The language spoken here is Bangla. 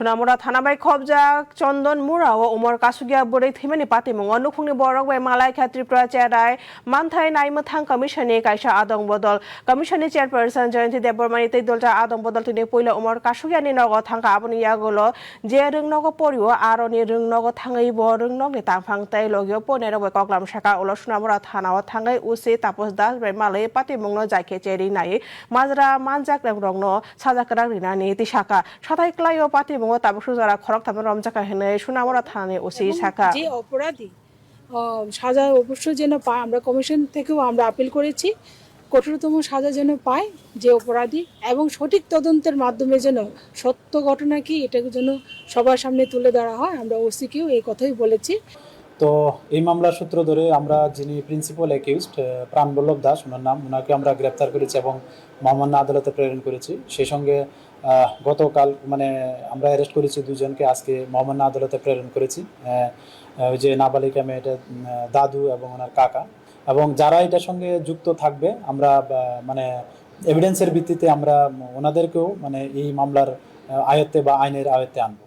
Sunamura Thanabai Kobja, Chondon Mura, or Umar Kasugia Buri Timini Patimung, Nukuni Borog, Malay Tripura Chedai, Mantai Naimatang Commission, Kaisha Adong Bodol, Commission Chairperson, Jointi Debormanite Dolta Adong Bodol to Nepula, Umar Kasuga Ninogo Tanka Abuni Yagolo, Jerung Nogo Porio, Aroni Rung Nogo Tangai Borung Nogi Tangfang Tai Logio Ponero Koklam Shaka, Olosunamura Thana, Tangai Usi, Tapos Das, Malay Patimungo Jake Cheri Nai, Mazra Manjak Rongno, Sazakarina, Tishaka, Shatai Klayo Pati. তাবসুজারা খরক থামের রমজাকা হেনে সুনামরা থানে ওসি শাখা যে অপরাধী সাজা অবশ্যই যেন পায় আমরা কমিশন থেকেও আমরা আপিল করেছি কঠোরতম সাজা যেন পায় যে অপরাধী এবং সঠিক তদন্তের মাধ্যমে যেন সত্য ঘটনা কি এটাকে যেন সবার সামনে তুলে ধরা হয় আমরা ওসিকেও এই কথাই বলেছি। তো এই মামলার সূত্র ধরে আমরা যিনি প্রিন্সিপাল অ্যাকিউজড প্রাণবল্লভ দাস ওনার নাম ওনাকে আমরা গ্রেপ্তার করেছি এবং মহামান্য আদালতে প্রেরণ করেছি। সেই সঙ্গে গতকাল মানে আমরা অ্যারেস্ট করেছি দুজনকে, আজকে মহামান্য আদালতে প্রেরণ করেছি। ওই যে নাবালিকা মেয়েটা দাদু এবং ওনার কাকা এবং যারা এটার সঙ্গে যুক্ত থাকবে আমরা মানে এভিডেন্সের ভিত্তিতে আমরা ওনাদেরকেও মানে এই মামলার আয়ত্তে বা আইনের আয়ত্তে আনবো।